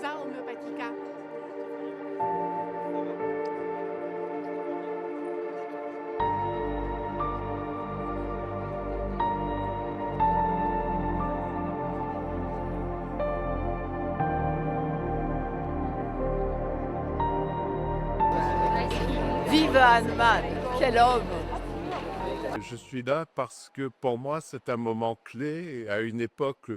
Rosa Homeopatica. Vive Hahnemann, quel homme! Je suis là parce que pour moi, c'est un moment clé. Et à une époque,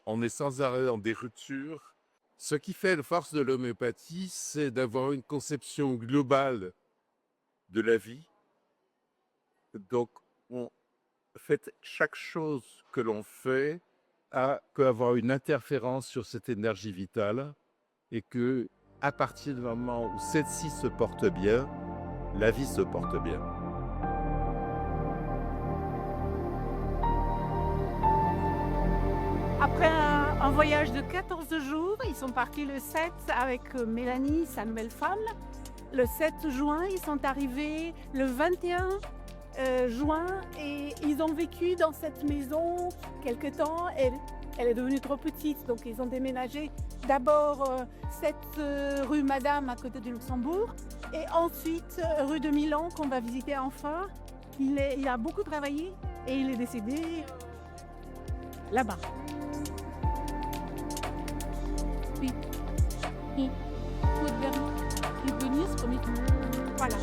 on est sans arrêt en des ruptures. Ce qui fait la force de l'homéopathie, c'est d'avoir une conception globale de la vie. Donc, on fait chaque chose que l'on fait peut avoir une interférence sur cette énergie vitale et que, à partir du moment où celle-ci se porte bien, la vie se porte bien. Après un voyage de 14 jours, ils sont partis le 7 avec Mélanie, sa nouvelle femme. Le 7 juin, ils sont arrivés le 21 juin et ils ont vécu dans cette maison quelque temps. Elle est devenue trop petite, donc ils ont déménagé d'abord 7 rue Madame à côté du Luxembourg et ensuite rue de Milan qu'on va visiter enfin. Il a beaucoup travaillé et il est décédé là-bas. Voilà.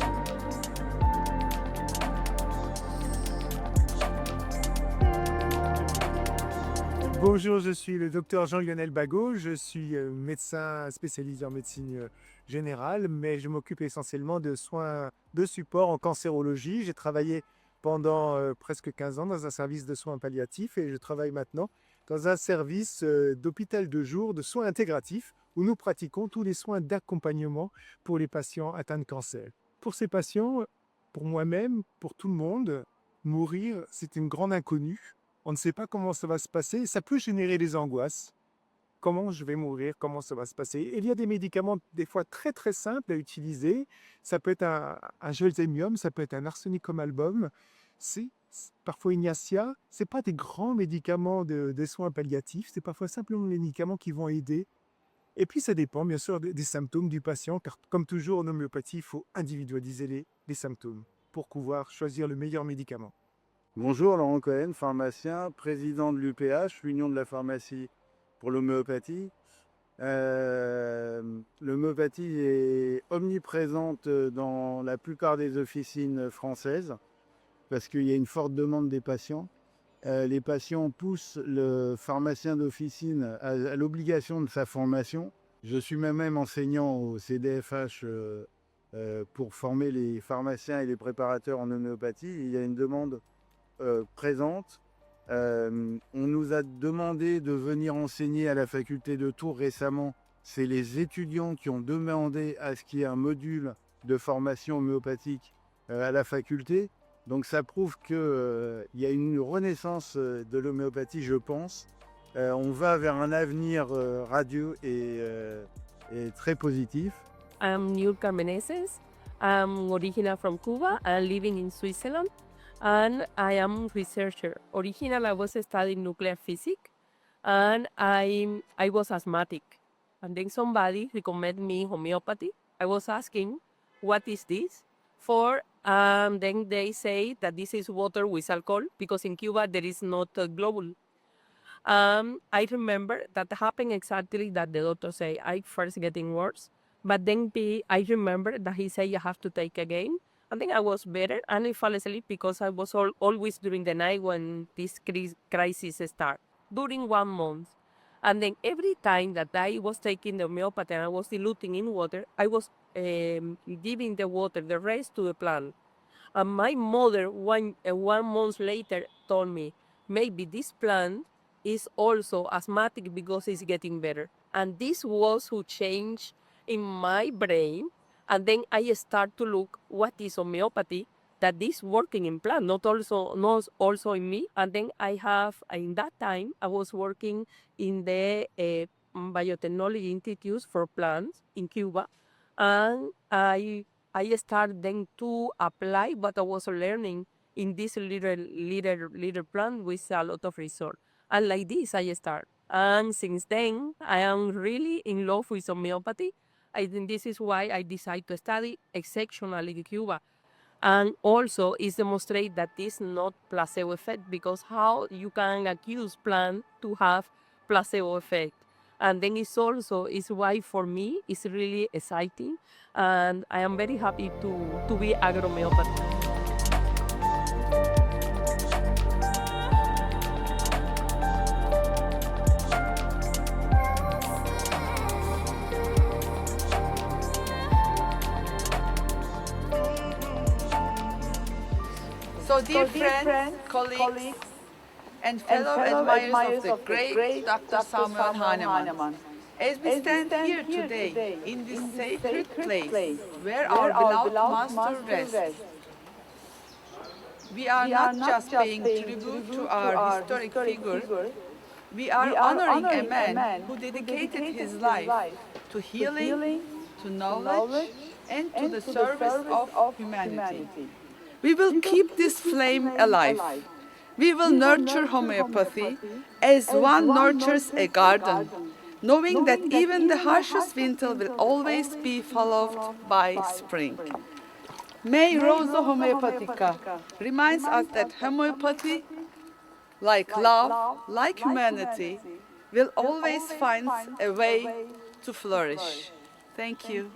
Bonjour, je suis le docteur Jean-Lionel Bagot. Je suis médecin spécialisé en médecine générale, mais je m'occupe essentiellement de soins de support en cancérologie. J'ai travaillé pendant presque 15 ans dans un service de soins palliatifs et je travaille maintenant dans un service d'hôpital de jour de soins intégratifs où nous pratiquons tous les soins d'accompagnement pour les patients atteints de cancer. Pour ces patients, pour moi-même, pour tout le monde, mourir, c'est une grande inconnue. On ne sait pas comment ça va se passer. Ça peut générer des angoisses. Comment je vais mourir? Comment ça va se passer? Et il y a des médicaments, des fois très très simples à utiliser. Ça peut être un gelsemium, ça peut être un arsenicum album. Parfois Ignacia. Ce pas des grands médicaments de soins palliatifs. C'est parfois simplement des médicaments qui vont aider. Et puis ça dépend bien sûr des symptômes du patient, car comme toujours en homéopathie, il faut individualiser les symptômes pour pouvoir choisir le meilleur médicament. Bonjour, Laurent Cohen, pharmacien, président de l'UPH, l'Union de la pharmacie pour l'homéopathie. L'homéopathie est omniprésente dans la plupart des officines françaises parce qu'il y a une forte demande des patients. Les patients poussent le pharmacien d'officine à l'obligation de sa formation. Je suis moi-même enseignant au CDFH pour former les pharmaciens et les préparateurs en homéopathie. Il y a une demande présente. On nous a demandé de venir enseigner à la faculté de Tours récemment. C'est les étudiants qui ont demandé à ce qu'il y ait un module de formation homéopathique à la faculté. Donc ça prouve qu'il y a une renaissance de l'homéopathie, je pense. On va vers un avenir radieux et très positif. I'm Niurka Meneses. I'm original from Cuba. I'm living in Switzerland. And I am researcher. Originally, I was studying nuclear physics, and I was asthmatic. And then somebody recommended me homeopathy. I was asking, what is this? Then they say that this is water with alcohol because in Cuba there is not a globule. I remember that happened exactly that the doctor say I first getting worse, but then I remember that he said you have to take again. I think I was better and I fell asleep because I was always during the night when this crisis start during 1 month. And then every time that I was taking the homeopathy and I was diluting in water, I was giving the water, the rest to the plant. And my mother, 1 month later, told me, maybe this plant is also asthmatic because it's getting better. And this was who changed in my brain. And then I start to look what is homeopathy that is working in plant, not also in me. And then in that time, I was working in the Biotechnology Institute for Plants in Cuba. And I started then to apply, but I was learning in this little plant with a lot of result. And like this, I start. And since then, I am really in love with homeopathy. I think this is why I decided to study exceptionally in Cuba. And also, it's demonstrate that this not placebo effect, because how you can accuse plant to have placebo effect. And then it's also is why for me it's really exciting, and I am very happy to be agrohomeopathy. So, dear friends, colleagues, and fellow admirers of the great Dr. Samuel Hahnemann, as we stand here today in this sacred place where our beloved Master rests, we are not just paying tribute to our historic figure, we are honoring a man who dedicated his life to healing, to knowledge, and to the service of humanity. We will keep this flame alive. We will nurture homeopathy as one nurtures a garden, knowing that even the harshest winter will always be followed by spring. May Rosa Homeopathica reminds us that homeopathy, like love, like humanity, will always find a way to flourish. Thank you.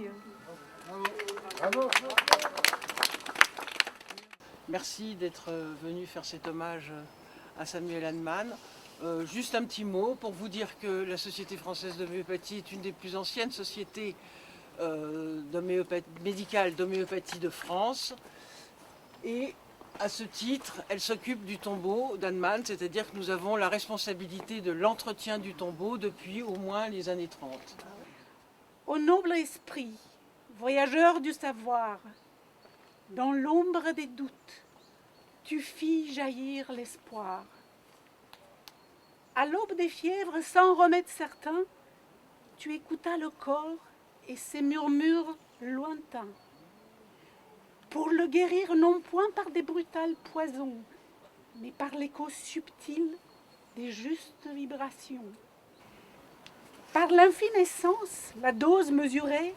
Merci d'être venu faire cet hommage à Samuel Hahnemann. Juste un petit mot pour vous dire que la Société française d'homéopathie est une des plus anciennes sociétés médicales d'homéopathie de France. Et à ce titre, elle s'occupe du tombeau d'Hahnemann, c'est-à-dire que nous avons la responsabilité de l'entretien du tombeau depuis au moins les années 30. Ô noble esprit, voyageur du savoir, dans l'ombre des doutes, tu fis jaillir l'espoir. À l'aube des fièvres, sans remède certain, tu écoutas le corps et ses murmures lointains. Pour le guérir non point par des brutales poisons, mais par l'écho subtil des justes vibrations. Par l'infime essence, la dose mesurée,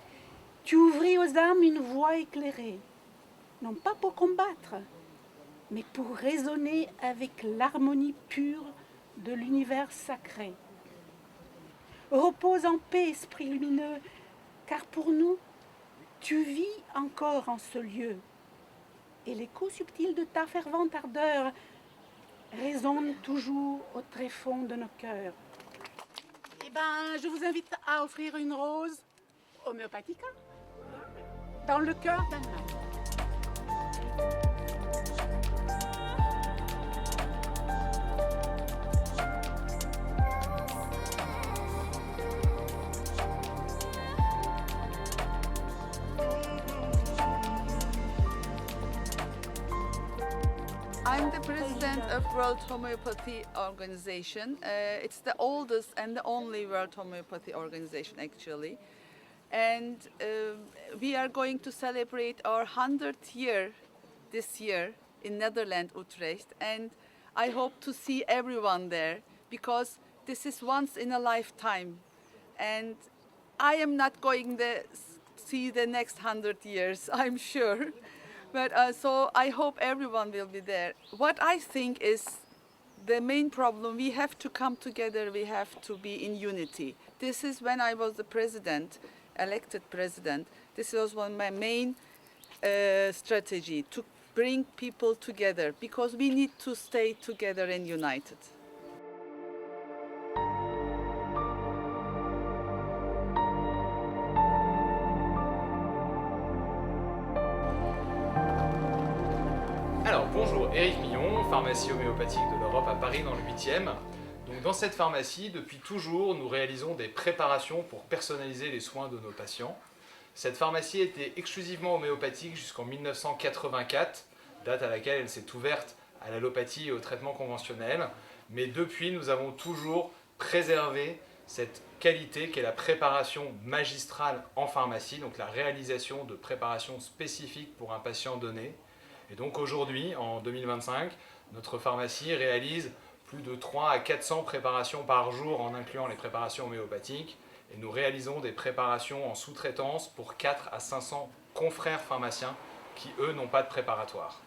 tu ouvris aux âmes une voie éclairée. Non pas pour combattre, mais pour raisonner avec l'harmonie pure de l'univers sacré. Repose en paix, esprit lumineux, car pour nous, tu vis encore en ce lieu. Et l'écho subtil de ta fervente ardeur résonne toujours au tréfonds de nos cœurs. Eh bien, je vous invite à offrir une rose homéopathique dans le cœur d'Hahnemann. I'm the president of World Homeopathy Organization. It's the oldest and the only World Homeopathy Organization, actually. And we are going to celebrate our 100th year this year in Netherlands, Utrecht. And I hope to see everyone there, because this is once in a lifetime. And I am not going to see the next 100 years, I'm sure. But so I hope everyone will be there. What I think is the main problem, we have to come together, we have to be in unity. This is when I was the president, elected president, this was one of my main strategy, to bring people together, because we need to stay together and united. Alors bonjour, Éric Millon, pharmacie homéopathique de l'Europe à Paris dans le 8e. Donc dans cette pharmacie, depuis toujours, nous réalisons des préparations pour personnaliser les soins de nos patients. Cette pharmacie était exclusivement homéopathique jusqu'en 1984, date à laquelle elle s'est ouverte à l'allopathie et au traitement conventionnel. Mais depuis, nous avons toujours préservé cette qualité qu'est la préparation magistrale en pharmacie, donc la réalisation de préparations spécifiques pour un patient donné. Et donc aujourd'hui, en 2025, notre pharmacie réalise plus de 3 à 400 préparations par jour en incluant les préparations homéopathiques. Et nous réalisons des préparations en sous-traitance pour 4 à 500 confrères pharmaciens qui, eux, n'ont pas de préparatoire.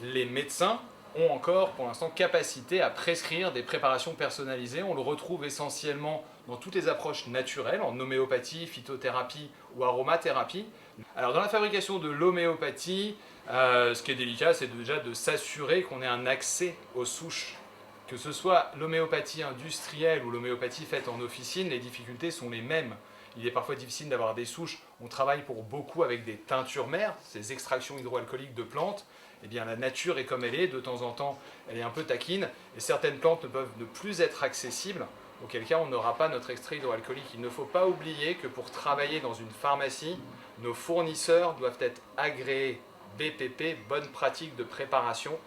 Les médecins ont encore, pour l'instant, capacité à prescrire des préparations personnalisées. On le retrouve essentiellement dans toutes les approches naturelles, en homéopathie, phytothérapie ou aromathérapie. Alors, dans la fabrication de l'homéopathie, ce qui est délicat, c'est déjà de s'assurer qu'on ait un accès aux souches. Que ce soit l'homéopathie industrielle ou l'homéopathie faite en officine, les difficultés sont les mêmes. Il est parfois difficile d'avoir des souches. On travaille pour beaucoup avec des teintures mères, ces extractions hydroalcooliques de plantes. Eh bien, la nature est comme elle est, de temps en temps, elle est un peu taquine, et certaines plantes ne peuvent ne plus être accessibles, auquel cas on n'aura pas notre extrait hydroalcoolique. Il ne faut pas oublier que pour travailler dans une pharmacie, nos fournisseurs doivent être agréés BPP, bonne pratique de préparation.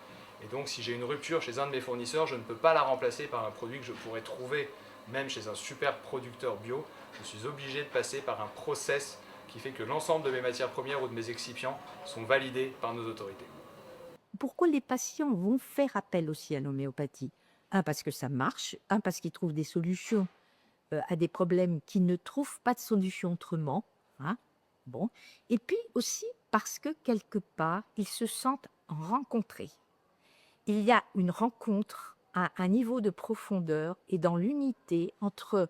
Et donc, si j'ai une rupture chez un de mes fournisseurs, je ne peux pas la remplacer par un produit que je pourrais trouver même chez un super producteur bio. Je suis obligé de passer par un process qui fait que l'ensemble de mes matières premières ou de mes excipients sont validés par nos autorités. Pourquoi les patients vont faire appel aussi à l'homéopathie? Un, parce que ça marche. Un, parce qu'ils trouvent des solutions à des problèmes qui ne trouvent pas de solution autrement. Hein? Bon. Et puis aussi parce que quelque part, ils se sentent rencontrés. Il y a une rencontre à un niveau de profondeur et dans l'unité entre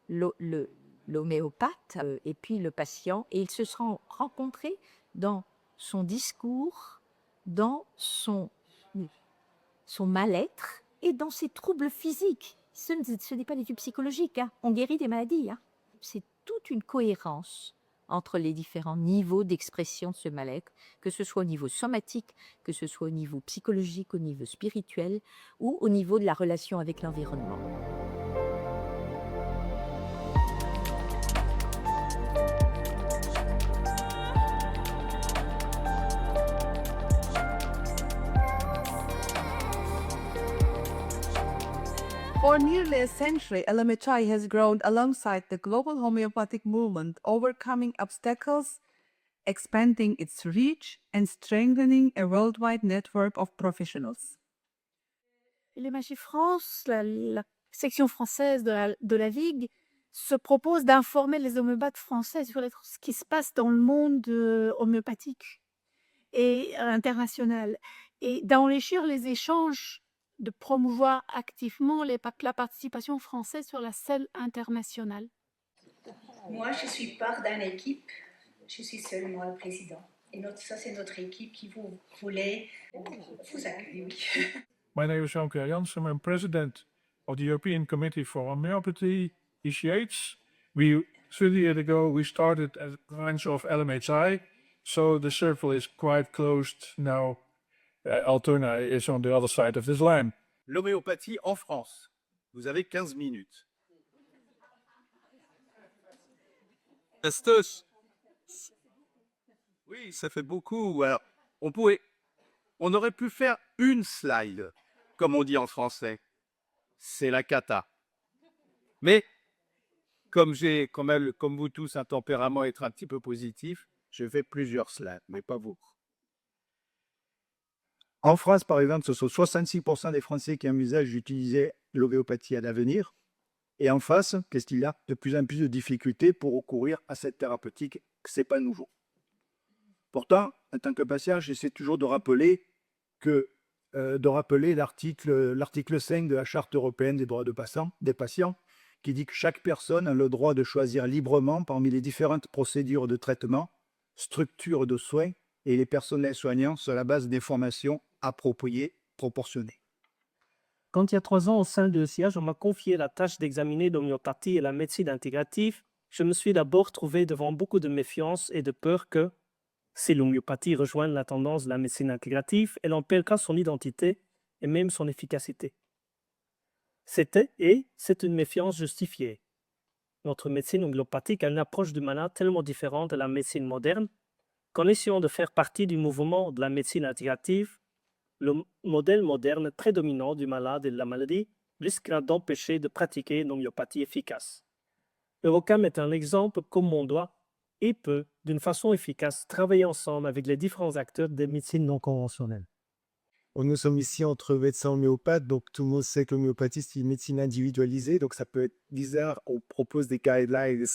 l'homéopathe et puis le patient, et ils se sont rencontrés dans son discours, dans son mal-être et dans ses troubles physiques. Ce n'est pas des trucs psychologiques, hein. On guérit des maladies. Hein. C'est toute une cohérence entre les différents niveaux d'expression de ce mal-être, que ce soit au niveau somatique, que ce soit au niveau psychologique, au niveau spirituel ou au niveau de la relation avec l'environnement. For nearly a century, LMHI has grown alongside the global homeopathic movement, overcoming obstacles, expanding its reach, and strengthening a worldwide network of professionals. LMHI France, la section française de la VIG, se propose d'informer les homéopathes français sur ce qui se passe dans le monde homéopathique et international, et d'enrichir les échanges, de promouvoir activement la participation française sur la scène internationale. Moi, je suis part d'une équipe, je suis seulement le président. Et ça, c'est notre équipe qui voulait vous accueillir. My name is Remke Janssen. I'm president of the European Committee for Homeopathy, ECH. 30 years ago, we started as a branch of LMHI, so the circle is quite closed now. Altona is on the other side of this line. L'homéopathie en France. Vous avez 15 minutes. Estos. Oui, ça fait beaucoup. Alors, on aurait pu faire une slide, comme on dit en français. C'est la cata. Mais, comme j'ai, comme vous tous, un tempérament être un petit peu positif, je fais plusieurs slides, mais pas vous. En France, par exemple, ce sont 66% des Français qui envisagent d'utiliser l'homéopathie à l'avenir. Et en face, qu'est-ce qu'il y a? De plus en plus de difficultés pour recourir à cette thérapeutique. Ce n'est pas nouveau. Pourtant, en tant que patient, j'essaie toujours de rappeler l'article 5 de la Charte européenne des droits des patients, qui dit que chaque personne a le droit de choisir librement parmi les différentes procédures de traitement, structures de soins et les personnels soignants sur la base d'informations appropriées, proportionnées. Quand il y a 3 ans, au sein de SIAGE, on m'a confié la tâche d'examiner l'homéopathie et la médecine intégrative. Je me suis d'abord trouvé devant beaucoup de méfiance et de peur que, si l'homéopathie rejoigne la tendance de la médecine intégrative, elle en perdra son identité et même son efficacité. C'est une méfiance justifiée. Notre médecine homéopathique a une approche du malade tellement différente de la médecine moderne qu'en essayant de faire partie du mouvement de la médecine intégrative, le modèle moderne très dominant du malade et de la maladie risquera d'empêcher de pratiquer une homéopathie efficace. Eurocam est un exemple comme on doit et peut, d'une façon efficace, travailler ensemble avec les différents acteurs des médecines non conventionnelles. Nous sommes ici entre médecins homéopathes, donc tout le monde sait que l'homéopathie, c'est une médecine individualisée, donc ça peut être bizarre, on propose des guidelines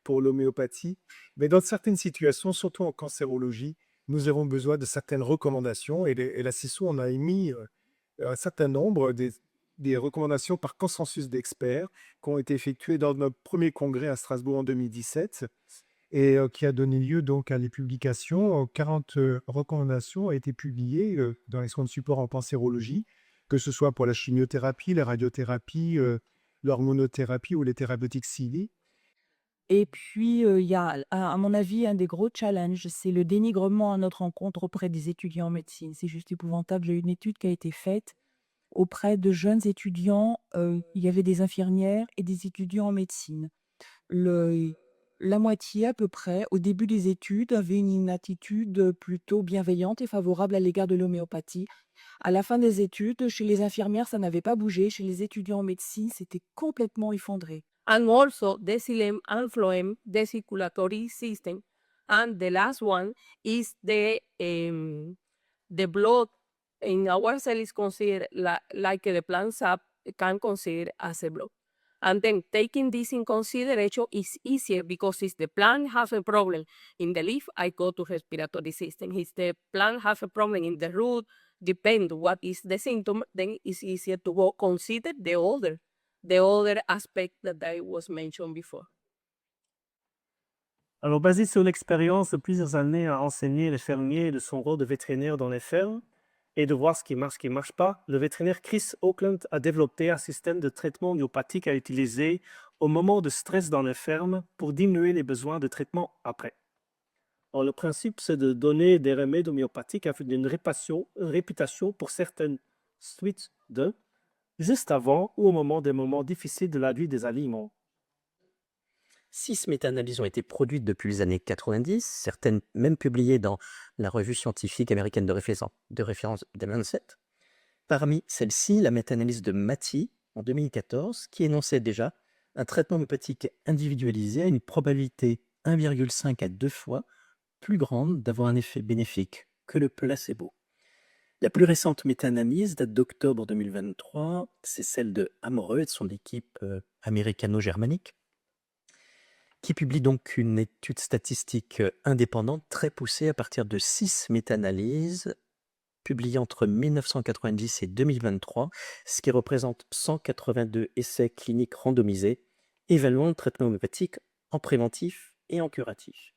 pour l'homéopathie, mais dans certaines situations, surtout en cancérologie, nous avons besoin de certaines recommandations, et la CISO en a émis un certain nombre des recommandations par consensus d'experts qui ont été effectuées dans notre premier congrès à Strasbourg en 2017, et qui a donné lieu donc à les publications. 40 recommandations ont été publiées dans les soins de support en cancérologie, que ce soit pour la chimiothérapie, la radiothérapie, l'hormonothérapie ou les thérapeutiques ciblées. Et puis, il y a, à mon avis, un des gros challenges, c'est le dénigrement à notre encontre auprès des étudiants en médecine. C'est juste épouvantable. J'ai eu une étude qui a été faite auprès de jeunes étudiants. Il y avait des infirmières et des étudiants en médecine. La moitié à peu près, au début des études, avait une attitude plutôt bienveillante et favorable à l'égard de l'homéopathie. À la fin des études, chez les infirmières, ça n'avait pas bougé. Chez les étudiants en médecine, c'était complètement effondré. And also the xylem and phloem, the circulatory system. And the last one is the blood in our cell is considered like the plant sap can consider as a blood. And then taking this in consideration is easier because if the plant has a problem in the leaf, I go to respiratory system. If the plant has a problem in the root, depend what is the symptom, then it's easier to go consider the other aspect that I was mentioned before. Alors, basé sur l'expérience de plusieurs années à enseigner les fermiers de son rôle de vétérinaire dans les fermes et de voir ce qui marche pas, le vétérinaire Chris Oakland a développé un système de traitement homéopathique à utiliser au moment de stress dans les fermes pour diminuer les besoins de traitement après. Alors, le principe, c'est de donner des remèdes homéopathiques avec une réputation pour certaines suites de juste avant ou au moment des moments difficiles de la vie des aliments. 6 méta-analyses ont été produites depuis les années 90, certaines même publiées dans la revue scientifique américaine de référence The Lancet. Parmi celles-ci, la méta-analyse de Matty en 2014, qui énonçait déjà un traitement homéopathique individualisé à une probabilité 1,5 à 2 fois plus grande d'avoir un effet bénéfique que le placebo. La plus récente méta-analyse date d'octobre 2023, c'est celle de Amoreux et de son équipe américano-germanique, qui publie donc une étude statistique indépendante très poussée à partir de 6 méta-analyses publiées entre 1990 et 2023, ce qui représente 182 essais cliniques randomisés évaluant le traitement homéopathique en préventif et en curatif.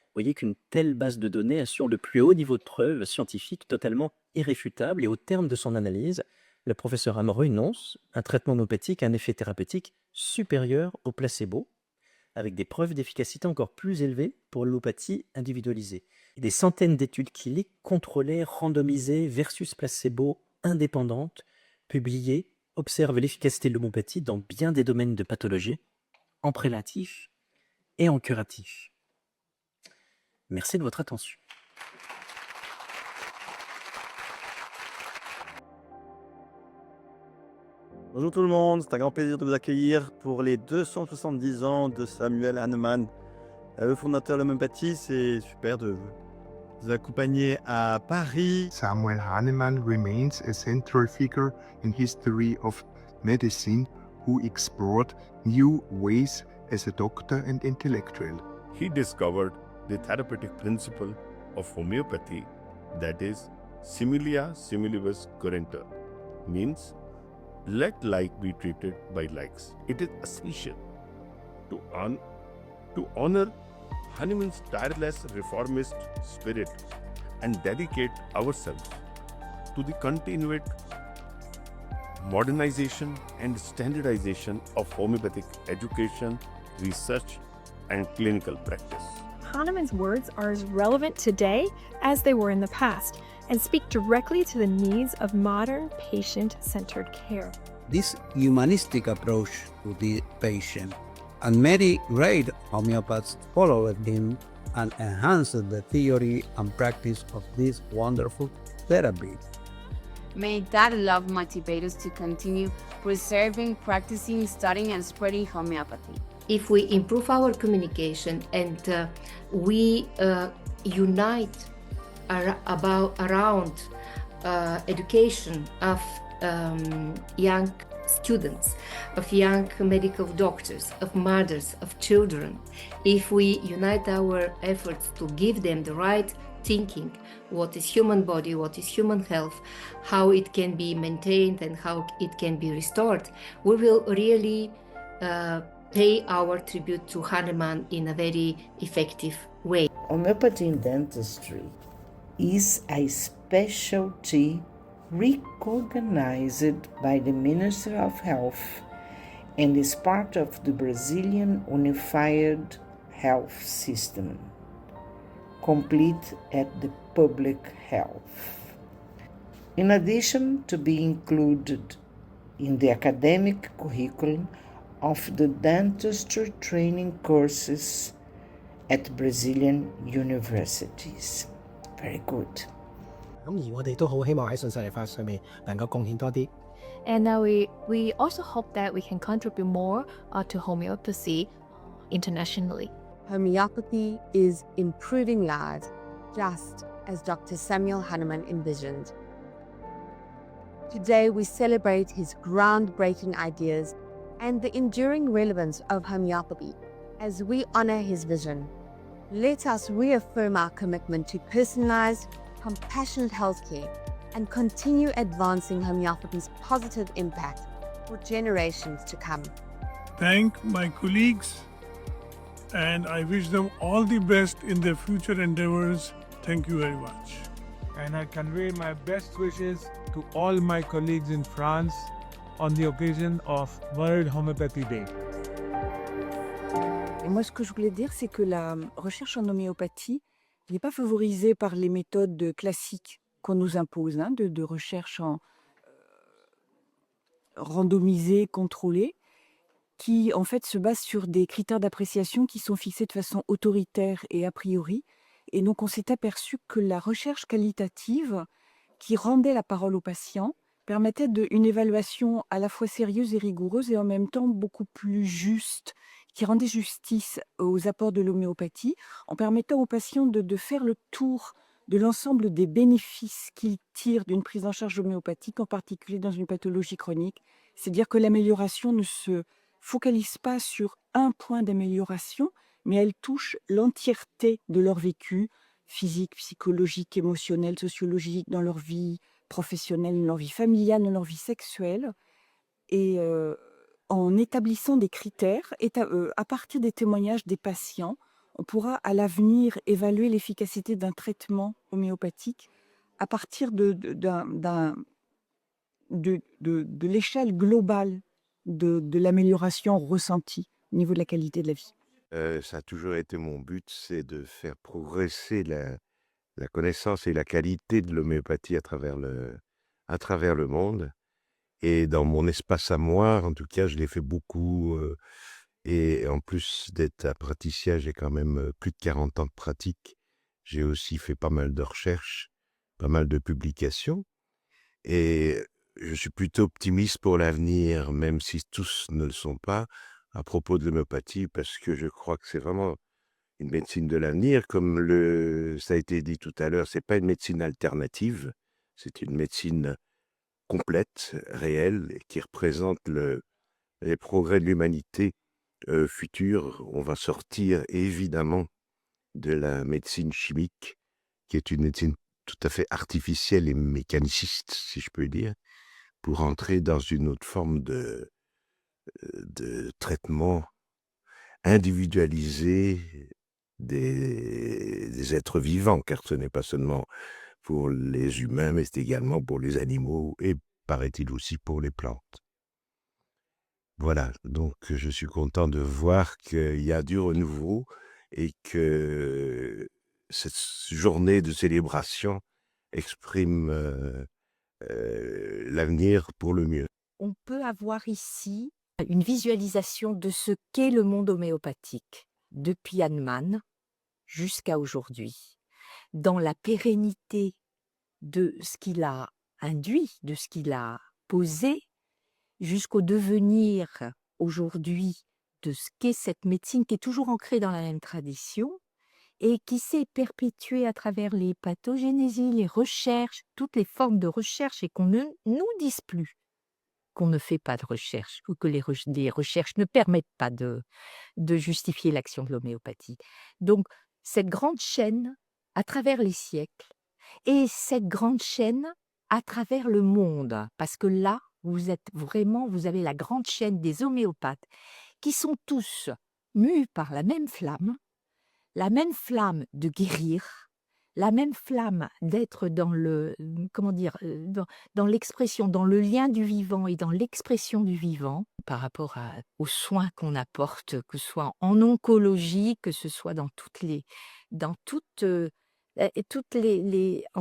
Vous voyez qu'une telle base de données assure le plus haut niveau de preuve scientifique totalement irréfutable, et au terme de son analyse, le professeur Amoreux énonce un traitement homéopathique a un effet thérapeutique supérieur au placebo, avec des preuves d'efficacité encore plus élevées pour l'homéopathie individualisée. Et des centaines d'études cliniques contrôlées, randomisées versus placebo indépendantes, publiées, observent l'efficacité de l'homéopathie dans bien des domaines de pathologie, en préventif et en curatif. Merci de votre attention. Bonjour tout le monde, c'est un grand plaisir de vous accueillir pour les 270 ans de Samuel Hahnemann, le fondateur de l'homéopathie. C'est super de vous accompagner à Paris. Samuel Hahnemann remains a central figure in history of medicine who explored new ways as a doctor and intellectual. He discovered the therapeutic principle of homeopathy, that is, similia similibus currenter, means let like be treated by likes. It is essential to honor Hahnemann's tireless reformist spirit and dedicate ourselves to the continued modernization and standardization of homeopathic education, research, and clinical practice. Hahnemann's words are as relevant today as they were in the past and speak directly to the needs of modern patient-centered care. This humanistic approach to the patient, and many great homeopaths followed him and enhanced the theory and practice of this wonderful therapy. May that love motivate us to continue preserving, practicing, studying, and spreading homeopathy. If we improve our communication and we unite around education of young students, of young medical doctors, of mothers, of children, if we unite our efforts to give them the right thinking, what is human body, what is human health, how it can be maintained and how it can be restored, we will really pay our tribute to Hahnemann in a very effective way. Homeopathy in dentistry is a specialty recognized by the Minister of Health and is part of the Brazilian Unified Health System, complete at the public health. In addition to be included in the academic curriculum of the dentistry training courses at Brazilian universities. Very good. 咁而我哋都好希望喺信誓立法上面能夠貢獻多啲。And we also hope that we can contribute more to homeopathy internationally. Homeopathy is improving lives, just as Dr. Samuel Hahnemann envisioned. Today we celebrate his groundbreaking ideas and the enduring relevance of homeopathy as we honor his vision. Let us reaffirm our commitment to personalized, compassionate healthcare and continue advancing homeopathy's positive impact for generations to come. Thank my colleagues, and I wish them all the best in their future endeavors. Thank you very much. And I convey my best wishes to all my colleagues in France on the occasion of World Homeopathy Day. Et moi, ce que je voulais dire, c'est que la recherche en homéopathie n'est pas favorisée par les méthodes classiques qu'on nous impose, hein, de recherche en randomisée, contrôlée, qui en fait se basent sur des critères d'appréciation qui sont fixés de façon autoritaire et a priori. Et donc on s'est aperçu que la recherche qualitative qui rendait la parole aux patients permettait une évaluation à la fois sérieuse et rigoureuse et en même temps beaucoup plus juste, qui rendait justice aux apports de l'homéopathie en permettant aux patients de faire le tour de l'ensemble des bénéfices qu'ils tirent d'une prise en charge homéopathique, en particulier dans une pathologie chronique. C'est-à-dire que l'amélioration ne se focalise pas sur un point d'amélioration, mais elle touche l'entièreté de leur vécu physique, psychologique, émotionnel, sociologique, dans leur vie professionnelle, dans leur vie familiale, dans leur vie sexuelle. Et en établissant des critères, à partir des témoignages des patients, on pourra à l'avenir évaluer l'efficacité d'un traitement homéopathique à partir de l'échelle globale de l'amélioration ressentie au niveau de la qualité de la vie. Ça a toujours été mon but, c'est de faire progresser la connaissance et la qualité de l'homéopathie à travers le monde. Et dans mon espace à moi, en tout cas, je l'ai fait beaucoup. Et en plus d'être praticien, j'ai quand même plus de 40 ans de pratique. J'ai aussi fait pas mal de recherches, pas mal de publications. Et je suis plutôt optimiste pour l'avenir, même si tous ne le sont pas, à propos de l'homéopathie, parce que je crois que c'est vraiment une médecine de l'avenir. Comme ça a été dit tout à l'heure, c'est pas une médecine alternative, c'est une médecine complète, réelle, et qui représente les progrès de l'humanité future. On va sortir évidemment de la médecine chimique, qui est une médecine tout à fait artificielle et mécaniciste, si je peux dire, pour entrer dans une autre forme de traitement individualisé des êtres vivants, car ce n'est pas seulement pour les humains, mais c'est également pour les animaux et, paraît-il, aussi pour les plantes. Voilà, donc je suis content de voir qu'il y a du renouveau et que cette journée de célébration exprime l'avenir pour le mieux. On peut avoir ici une visualisation de ce qu'est le monde homéopathique, depuis Hahnemann jusqu'à aujourd'hui, dans la pérennité de ce qu'il a induit, de ce qu'il a posé, jusqu'au devenir aujourd'hui de ce qu'est cette médecine qui est toujours ancrée dans la même tradition et qui s'est perpétuée à travers les pathogénésies, les recherches, toutes les formes de recherche et qu'on ne nous dise plus qu'on ne fait pas de recherche ou que les recherches ne permettent pas de justifier l'action de l'homéopathie. Donc, cette grande chaîne à travers les siècles et cette grande chaîne à travers le monde, parce que là, vous avez la grande chaîne des homéopathes qui sont tous mus par la même flamme de guérir, la même flamme d'être dans le, comment dire, dans l'expression, dans le lien du vivant et dans l'expression du vivant par rapport aux soins qu'on apporte, que ce soit en oncologie, que ce soit en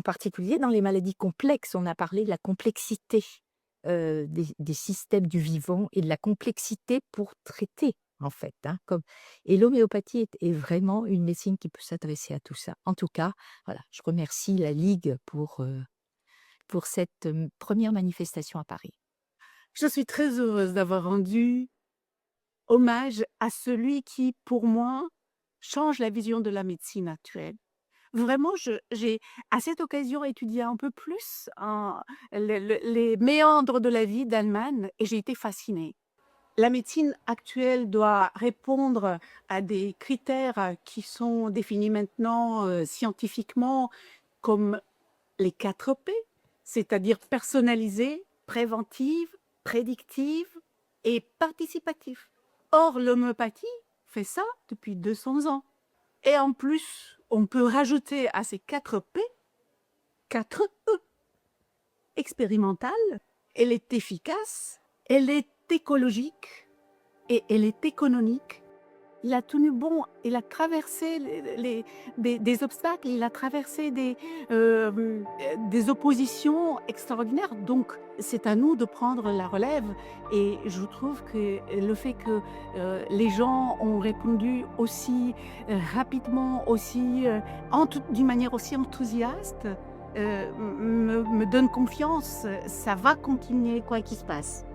particulier dans les maladies complexes. On a parlé de la complexité des systèmes du vivant et de la complexité pour traiter, en fait. Et l'homéopathie est vraiment une médecine qui peut s'adresser à tout ça. En tout cas, voilà, je remercie la Ligue pour cette première manifestation à Paris. Je suis très heureuse d'avoir rendu hommage à celui qui, pour moi, change la vision de la médecine actuelle. Vraiment, j'ai à cette occasion étudié un peu plus les méandres de la vie d'Hahnemann et j'ai été fascinée. La médecine actuelle doit répondre à des critères qui sont définis maintenant scientifiquement comme les 4 P, c'est-à-dire personnalisée, préventive, prédictive et participative. Or, l'homéopathie fait ça depuis 200 ans. Et en plus, on peut rajouter à ces 4 P, 4 E. Expérimentale, elle est efficace, elle est écologique et elle est économique. Il a tenu bon, il a traversé des obstacles, il a traversé des oppositions extraordinaires. Donc, c'est à nous de prendre la relève. Et je trouve que le fait que les gens ont répondu aussi rapidement, d'une manière aussi enthousiaste, me donne confiance. Ça va continuer quoi qu'il se passe.